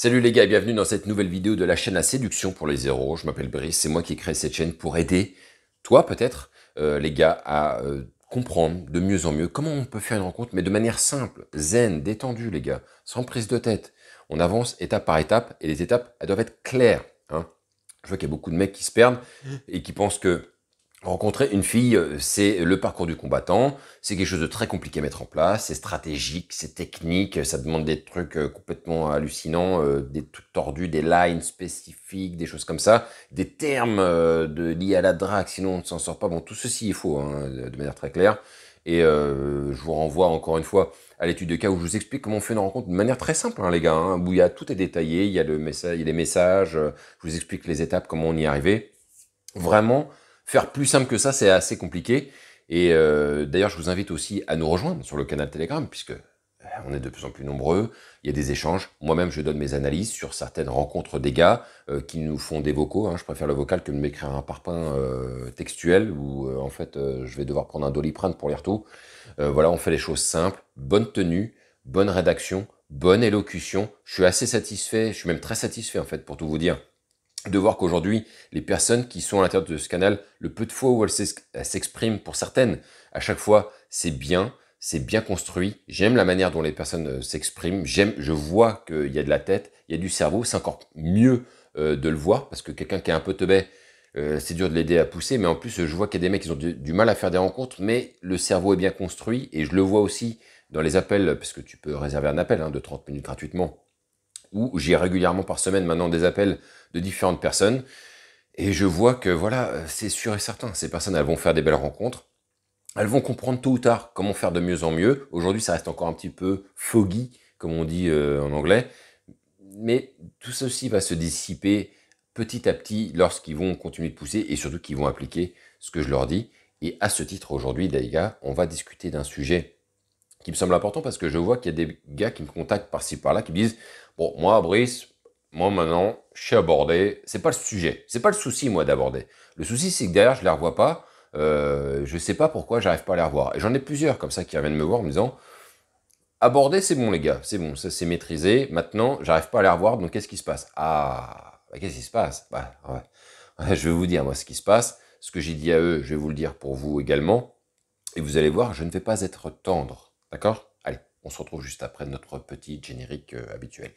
Salut les gars et bienvenue dans cette nouvelle vidéo de la chaîne à séduction pour les zéros. Je m'appelle Brice, c'est moi qui ai créé cette chaîne pour aider, toi peut-être, les gars, à comprendre de mieux en mieux comment on peut faire une rencontre, mais de manière simple, zen, détendue les gars, sans prise de tête. On avance étape par étape et les étapes, elles doivent être claires, hein. Je vois qu'il y a beaucoup de mecs qui se perdent et qui pensent que rencontrer une fille, c'est le parcours du combattant, c'est quelque chose de très compliqué à mettre en place, c'est stratégique, c'est technique, ça demande des trucs complètement hallucinants, des trucs tordus, des lines spécifiques, des choses comme ça, des termes liés à la drague, sinon on ne s'en sort pas. Bon, tout ceci est faux, hein, de manière très claire. Et je vous renvoie encore une fois à l'étude de cas où je vous explique comment on fait une rencontre de manière très simple, hein, les gars, hein, où il y a tout est détaillé, il y a le message, il y a les messages, je vous explique les étapes, comment on y est arrivé. Vraiment, faire plus simple que ça, c'est assez compliqué. Et d'ailleurs, je vous invite aussi à nous rejoindre sur le canal Telegram, puisque on est de plus en plus nombreux, il y a des échanges. Moi-même, je donne mes analyses sur certaines rencontres des gars qui nous font des vocaux, hein. Je préfère le vocal que de m'écrire un parpaing textuel où en fait je vais devoir prendre un Doliprane pour lire tout. Voilà, on fait les choses simples, bonne tenue, bonne rédaction, bonne élocution. Je suis assez satisfait, je suis même très satisfait en fait pour tout vous dire de voir qu'aujourd'hui, les personnes qui sont à l'intérieur de ce canal, le peu de fois où elles s'expriment, pour certaines, à chaque fois, c'est bien construit. J'aime la manière dont les personnes s'expriment. Je vois qu'il y a de la tête, il y a du cerveau. C'est encore mieux de le voir, parce que quelqu'un qui est un peu teubé, c'est dur de l'aider à pousser. Mais en plus, je vois qu'il y a des mecs qui ont du mal à faire des rencontres, mais le cerveau est bien construit. Et je le vois aussi dans les appels, parce que tu peux réserver un appel de 30 minutes gratuitement, où j'ai régulièrement par semaine maintenant des appels de différentes personnes, et je vois que voilà, c'est sûr et certain, ces personnes, elles vont faire des belles rencontres, elles vont comprendre tôt ou tard comment faire de mieux en mieux. Aujourd'hui, ça reste encore un petit peu foggy, comme on dit en anglais, mais tout ceci va se dissiper petit à petit lorsqu'ils vont continuer de pousser, et surtout qu'ils vont appliquer ce que je leur dis. Et à ce titre, aujourd'hui, les gars, on va discuter d'un sujet qui me semble important parce que je vois qu'il y a des gars qui me contactent par-ci par-là qui me disent bon, moi, Brice, moi maintenant, je suis abordé. C'est pas le sujet, c'est pas le souci, moi, d'aborder. Le souci, c'est que derrière, je les revois pas. Je sais pas pourquoi j'arrive pas à les revoir. Et j'en ai plusieurs comme ça qui reviennent me voir en me disant aborder, c'est bon, les gars, c'est bon, ça c'est maîtrisé. Maintenant, j'arrive pas à les revoir, donc qu'est-ce qui se passe? Ah, bah, qu'est-ce qui se passe? Bah, ouais. Ouais, je vais vous dire, moi, ce qui se passe. Ce que j'ai dit à eux, je vais vous le dire pour vous également. Et vous allez voir, je ne vais pas être tendre. D'accord? Allez, on se retrouve juste après notre petit générique habituel.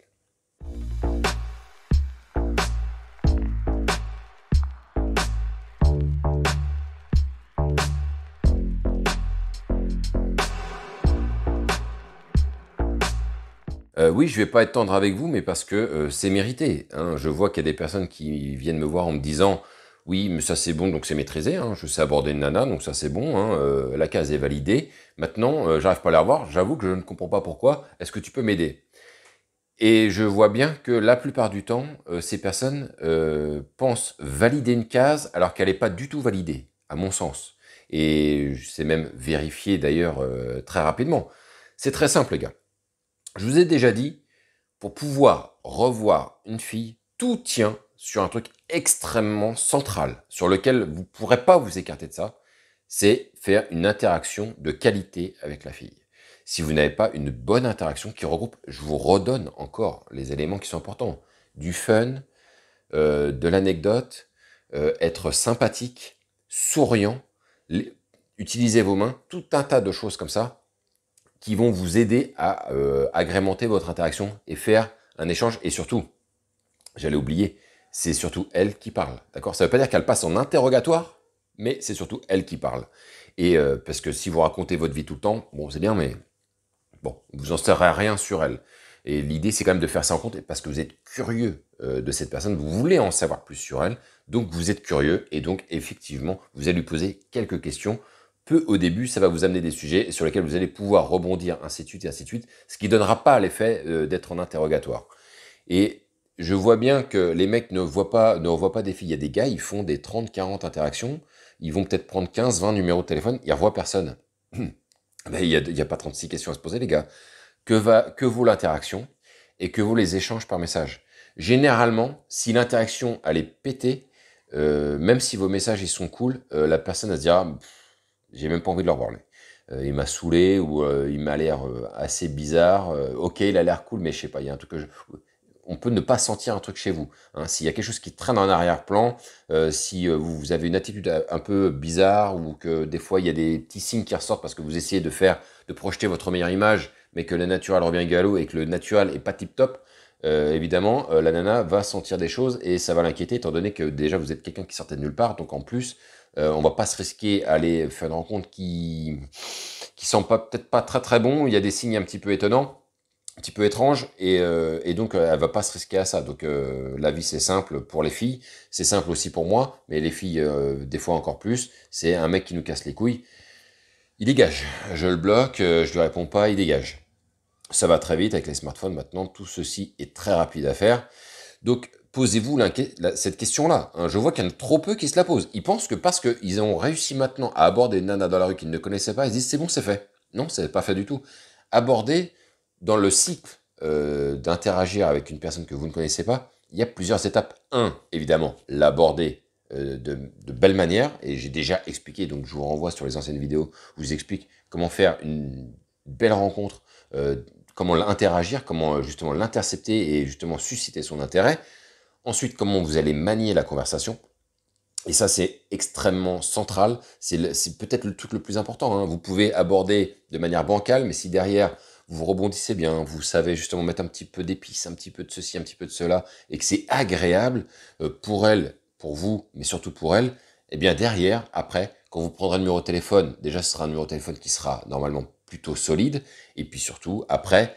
Oui, je vais pas être tendre avec vous, mais parce que c'est mérité, hein. Je vois qu'il y a des personnes qui viennent me voir en me disant oui, mais ça c'est bon, donc c'est maîtrisé, hein. Je sais aborder une nana, donc ça c'est bon, hein. La case est validée. Maintenant, j'arrive pas à la revoir. J'avoue que je ne comprends pas pourquoi. Est-ce que tu peux m'aider? Et je vois bien que la plupart du temps, ces personnes pensent valider une case alors qu'elle n'est pas du tout validée, à mon sens. Et c'est même vérifié d'ailleurs très rapidement. C'est très simple, les gars. Je vous ai déjà dit, pour pouvoir revoir une fille, tout tient sur un truc extrêmement central, sur lequel vous ne pourrez pas vous écarter de ça, c'est faire une interaction de qualité avec la fille. Si vous n'avez pas une bonne interaction qui regroupe, je vous redonne encore les éléments qui sont importants, du fun, de l'anecdote, être sympathique, souriant, utiliser vos mains, tout un tas de choses comme ça qui vont vous aider à agrémenter votre interaction et faire un échange. Et surtout, j'allais oublier, c'est surtout elle qui parle. D'accord? Ça ne veut pas dire qu'elle passe en interrogatoire, mais c'est surtout elle qui parle. Et parce que si vous racontez votre vie tout le temps, bon, c'est bien, mais bon, vous n'en saurez rien sur elle. Et l'idée, c'est quand même de faire ça en compte parce que vous êtes curieux de cette personne, vous voulez en savoir plus sur elle, donc vous êtes curieux et donc effectivement, vous allez lui poser quelques questions. Peu au début, ça va vous amener des sujets sur lesquels vous allez pouvoir rebondir, ainsi de suite et ainsi de suite, ce qui ne donnera pas l'effet d'être en interrogatoire. Et je vois bien que les mecs ne revoient pas des filles. Il y a des gars, ils font des 30-40 interactions, ils vont peut-être prendre 15-20 numéros de téléphone, ils ne revoient personne. Mais il y a pas 36 questions à se poser, les gars. Que vaut l'interaction et que vaut les échanges par message? Généralement, si l'interaction elle est pétée, même si vos messages ils sont cool, la personne elle se dira j'ai même pas envie de le revoir lui. Il m'a saoulé ou il m'a l'air assez bizarre. Ok, il a l'air cool, mais je sais pas, il y a un truc que je... on peut ne pas sentir un truc chez vous. Hein. S'il y a quelque chose qui traîne en arrière-plan, si vous avez une attitude un peu bizarre ou que des fois il y a des petits signes qui ressortent parce que vous essayez de projeter votre meilleure image, mais que le naturel revient galop et que le naturel est pas tip-top, évidemment, la nana va sentir des choses et ça va l'inquiéter étant donné que déjà vous êtes quelqu'un qui sortait de nulle part, donc en plus, on va pas se risquer à aller faire une rencontre qui sent peut-être pas très très bon, il y a des signes un petit peu étonnants, un petit peu étranges, et donc elle va pas se risquer à ça. Donc la vie c'est simple pour les filles, c'est simple aussi pour moi, mais les filles des fois encore plus, c'est un mec qui nous casse les couilles, il dégage, je le bloque, je lui réponds pas, il dégage. Ça va très vite avec les smartphones maintenant, tout ceci est très rapide à faire. Donc, posez-vous cette question-là. Hein. Je vois qu'il y en a trop peu qui se la posent. Ils pensent que parce qu'ils ont réussi maintenant à aborder une nana dans la rue qu'ils ne connaissaient pas, ils disent c'est bon, c'est fait. Non, c'est pas fait du tout. Aborder dans le cycle d'interagir avec une personne que vous ne connaissez pas, il y a plusieurs étapes. Un, évidemment, l'aborder de belle manière, et j'ai déjà expliqué, donc je vous renvoie sur les anciennes vidéos, où je vous explique comment faire une belle rencontre, comment interagir, comment justement l'intercepter et justement susciter son intérêt. Ensuite, comment vous allez manier la conversation. Et ça, c'est extrêmement central. C'est peut-être le truc le plus important. Hein. Vous pouvez aborder de manière bancale, mais si derrière, vous rebondissez bien, vous savez justement mettre un petit peu d'épices, un petit peu de ceci, un petit peu de cela, et que c'est agréable pour elle, pour vous, mais surtout pour elle, eh bien derrière, après, quand vous prendrez le numéro de téléphone, déjà ce sera un numéro de téléphone qui sera normalement plutôt solide, et puis surtout, après,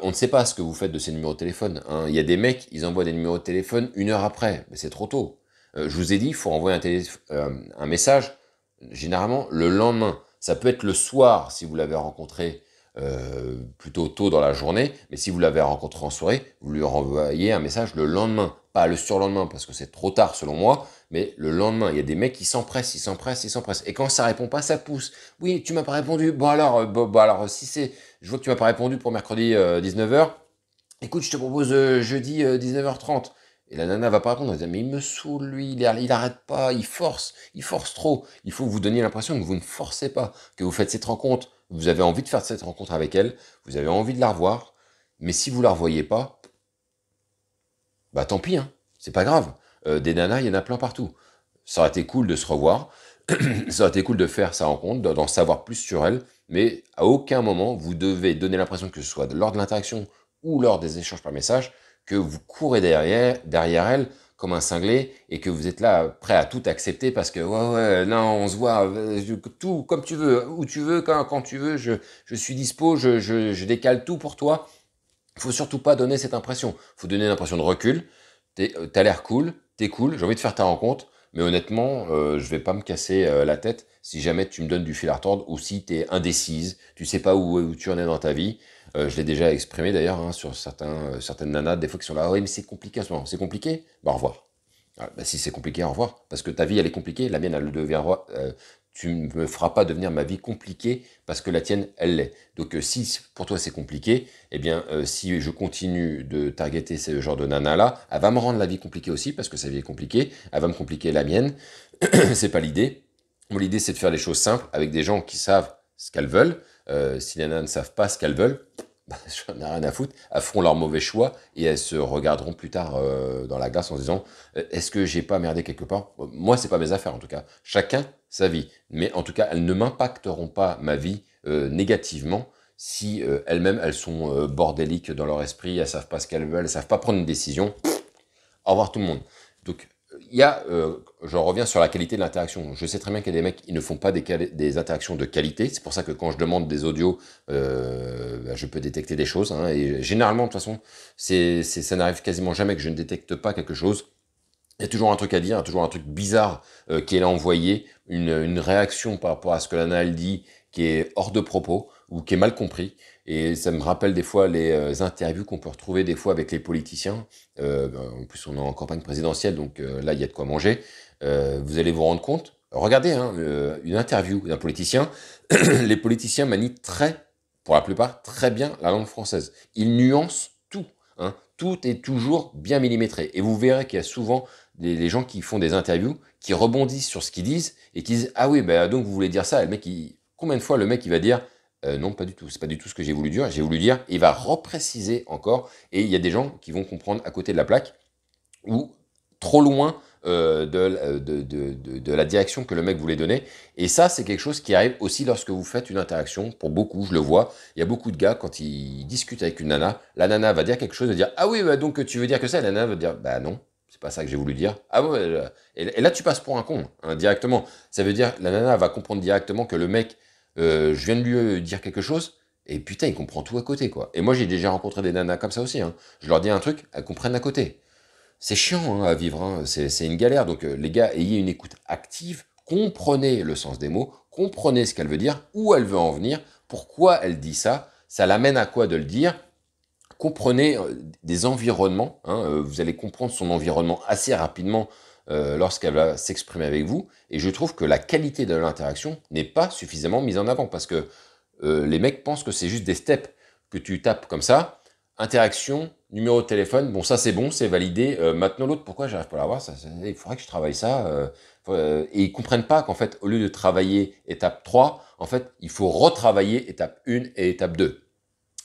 on ne sait pas ce que vous faites de ces numéros de téléphone. Hein. Il y a des mecs, ils envoient des numéros de téléphone 1 heure après, mais c'est trop tôt. Je vous ai dit, il faut envoyer un message, généralement le lendemain. Ça peut être le soir si vous l'avez rencontré plutôt tôt dans la journée, mais si vous l'avez rencontré en soirée, vous lui renvoyez un message le lendemain, pas le surlendemain parce que c'est trop tard selon moi, mais le lendemain. Il y a des mecs qui s'empressent, ils s'empressent, ils s'empressent. Et quand ça répond pas, ça pousse. Oui, tu m'as pas répondu. Bon alors, si c'est, je vois que tu m'as pas répondu pour mercredi 19h. Écoute, je te propose jeudi 19h30. Et la nana va pas répondre, elle va dire, mais il me saoule, lui, il arrête pas, il force trop. Il faut que vous donniez l'impression que vous ne forcez pas, que vous faites cette rencontre, vous avez envie de faire cette rencontre avec elle, vous avez envie de la revoir, mais si vous la revoyez pas, bah tant pis, hein, c'est pas grave. Des nanas, il y en a plein partout. Ça aurait été cool de se revoir, ça aurait été cool de faire sa rencontre, d'en savoir plus sur elle, mais à aucun moment vous devez donner l'impression que ce soit lors de l'interaction ou lors des échanges par message, que vous courez derrière elle comme un cinglé et que vous êtes là prêt à tout accepter parce que ouais, non, on se voit, tout comme tu veux, où tu veux, quand tu veux, je suis dispo, je décale tout pour toi. Il faut surtout pas donner cette impression. Il faut donner l'impression de recul. T'as l'air cool, t'es cool, j'ai envie de faire ta rencontre, mais honnêtement, je vais pas me casser la tête si jamais tu me donnes du fil à retordre ou si t'es indécise, tu sais pas où tu en es dans ta vie. Je l'ai déjà exprimé d'ailleurs hein, sur certaines nanas, des fois qui sont là, oui mais c'est compliqué en ce moment, c'est compliqué, bah au revoir. Ah, bah, si c'est compliqué, au revoir. Parce que ta vie, elle est compliquée, la mienne, elle le devient. Tu ne me feras pas devenir ma vie compliquée parce que la tienne, elle l'est. Donc, si pour toi c'est compliqué, eh bien, si je continue de targeter ce genre de nana-là, elle va me rendre la vie compliquée aussi parce que sa vie est compliquée, elle va me compliquer la mienne. C'est pas l'idée. Moi, l'idée, c'est de faire les choses simples avec des gens qui savent ce qu'elles veulent. Si les nanas ne savent pas ce qu'elles veulent, bah, j'en ai rien à foutre, elles feront leur mauvais choix et elles se regarderont plus tard dans la glace en se disant est-ce que j'ai pas merdé quelque part? Moi, c'est pas mes affaires en tout cas. Chacun sa vie. Mais en tout cas, elles ne m'impacteront pas ma vie négativement si elles-mêmes elles sont bordéliques dans leur esprit, elles savent pas ce qu'elles veulent, elles savent pas prendre une décision. Au revoir tout le monde. Donc, il y a, je reviens sur la qualité de l'interaction. Je sais très bien qu'il y a des mecs qui ne font pas des interactions de qualité. C'est pour ça que quand je demande des audios, bah, je peux détecter des choses. Hein, et généralement, de toute façon, ça n'arrive quasiment jamais que je ne détecte pas quelque chose. Il y a toujours un truc à dire, il y a toujours un truc bizarre qui est là envoyé, une réaction par rapport à ce que l'ana elle dit qui est hors de propos ou qui est mal compris. Et ça me rappelle des fois les interviews qu'on peut retrouver des fois avec les politiciens. En plus, on est en campagne présidentielle, donc là, il y a de quoi manger. Vous allez vous rendre compte. Regardez hein, une interview d'un politicien. Les politiciens manient pour la plupart, très bien la langue française. Ils nuancent tout. Hein. Tout est toujours bien millimétré. Et vous verrez qu'il y a souvent des gens qui font des interviews, qui rebondissent sur ce qu'ils disent et qui disent ah oui, bah, donc vous voulez dire ça. Et le mec, combien de fois le mec il va dire Non, pas du tout. C'est pas du tout ce que j'ai voulu dire. J'ai voulu dire, il va repréciser encore. Et il y a des gens qui vont comprendre à côté de la plaque ou trop loin de la direction que le mec voulait donner. Et ça, c'est quelque chose qui arrive aussi lorsque vous faites une interaction. Pour beaucoup, je le vois, il y a beaucoup de gars, quand ils discutent avec une nana, la nana va dire quelque chose, va dire « Ah oui, bah donc tu veux dire que ça ?» La nana va dire « Bah non, c'est pas ça que j'ai voulu dire. » Ah ouais, et là, tu passes pour un con, hein, directement. Ça veut dire, la nana va comprendre directement que le mec, je viens de lui dire quelque chose, et putain, il comprend tout à côté, quoi. Et moi, j'ai déjà rencontré des nanas comme ça aussi, hein. Je leur dis un truc, elles comprennent à côté. C'est chiant, hein, à vivre, hein. C'est une galère. Donc les gars, ayez une écoute active, comprenez le sens des mots, comprenez ce qu'elle veut dire, où elle veut en venir, pourquoi elle dit ça, ça l'amène à quoi de le dire. Comprenez des environnements, hein, vous allez comprendre son environnement assez rapidement lorsqu'elle va s'exprimer avec vous. Et je trouve que la qualité de l'interaction n'est pas suffisamment mise en avant parce que les mecs pensent que c'est juste des steps que tu tapes comme ça. Interaction, numéro de téléphone, bon ça c'est bon, c'est validé. Maintenant l'autre, pourquoi j'arrive pas à l'avoir, il faudrait que je travaille ça. Et ils comprennent pas qu'en fait, au lieu de travailler étape 3, en fait, il faut retravailler étape 1 et étape 2.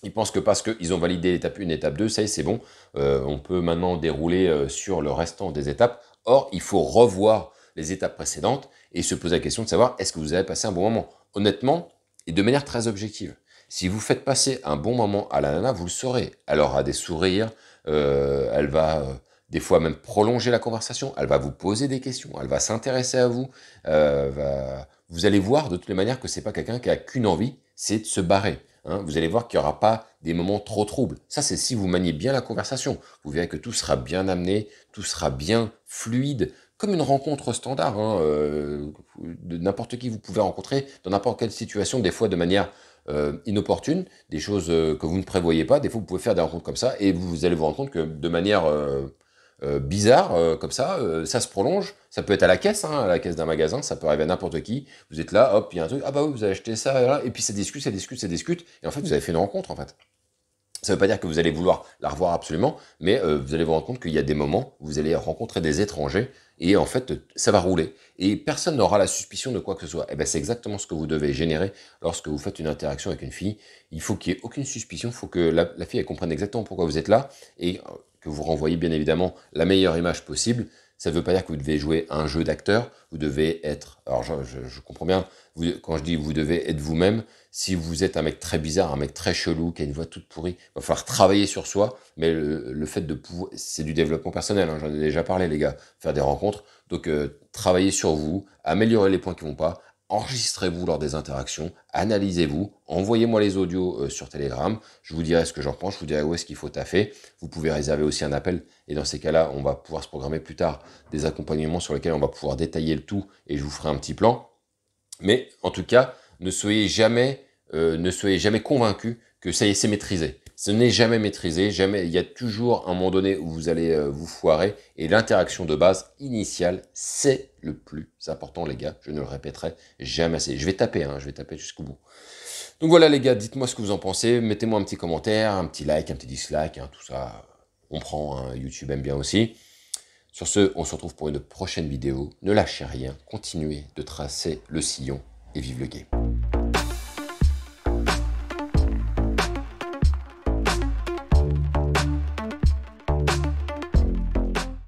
Ils pensent que parce qu'ils ont validé l'étape 1 et l'étape 2, ça y est, c'est bon, on peut maintenant dérouler sur le restant des étapes. Or, il faut revoir les étapes précédentes et se poser la question de savoir est-ce que vous avez passé un bon moment. Honnêtement, et de manière très objective, si vous faites passer un bon moment à la nana, vous le saurez. Elle aura des sourires, elle va des fois même prolonger la conversation, elle va vous poser des questions, elle va s'intéresser à vous, vous allez voir de toutes les manières que c'est pas quelqu'un qui a qu'une envie, c'est de se barrer. Hein. Vous allez voir qu'il n'y aura pas des moments trop troubles. Ça, c'est si vous maniez bien la conversation. Vous verrez que tout sera bien amené, tout sera bien fluide, comme une rencontre standard. Hein, de n'importe qui vous pouvez rencontrer, dans n'importe quelle situation, des fois de manière inopportune, des choses que vous ne prévoyez pas. Des fois, vous pouvez faire des rencontres comme ça, et vous allez vous rendre compte que de manière bizarre, comme ça se prolonge. Ça peut être à la caisse d'un magasin, ça peut arriver à n'importe qui. Vous êtes là, hop, il y a un truc, ah bah oui, vous avez acheté ça, là, et puis ça discute, ça discute, ça discute, et en fait, vous avez fait une rencontre, en fait. Ça ne veut pas dire que vous allez vouloir la revoir absolument, mais vous allez vous rendre compte qu'il y a des moments où vous allez rencontrer des étrangers, et en fait, ça va rouler. Et personne n'aura la suspicion de quoi que ce soit. Et ben, c'est exactement ce que vous devez générer lorsque vous faites une interaction avec une fille. Il faut qu'il n'y ait aucune suspicion, il faut que la fille elle comprenne exactement pourquoi vous êtes là, et que vous renvoyez bien évidemment la meilleure image possible. Ça ne veut pas dire que vous devez jouer un jeu d'acteur, vous devez être... Alors je comprends bien, quand je dis vous devez être vous-même, si vous êtes un mec très bizarre, un mec très chelou, qui a une voix toute pourrie, il va falloir travailler sur soi, mais le fait de pouvoir... C'est du développement personnel, hein, j'en ai déjà parlé les gars, faire des rencontres, donc travaillez sur vous, améliorez les points qui vont pas, enregistrez-vous lors des interactions, analysez-vous, envoyez-moi les audios sur Telegram, je vous dirai ce que j'en pense, je vous dirai où est-ce qu'il faut taffer, vous pouvez réserver aussi un appel, et dans ces cas-là, on va pouvoir se programmer plus tard des accompagnements sur lesquels on va pouvoir détailler le tout, et je vous ferai un petit plan. Mais en tout cas, ne soyez jamais convaincus que ça y est, c'est maîtrisé. Ce n'est jamais maîtrisé, jamais. Il y a toujours un moment donné où vous allez vous foirer. Et l'interaction de base initiale, c'est le plus important, les gars. Je ne le répéterai jamais assez. Je vais taper, hein, je vais taper jusqu'au bout. Donc voilà, les gars, dites-moi ce que vous en pensez. Mettez-moi un petit commentaire, un petit like, un petit dislike, hein, tout ça. On prend, hein, YouTube aime bien aussi. Sur ce, on se retrouve pour une prochaine vidéo. Ne lâchez rien, continuez de tracer le sillon et vive le game.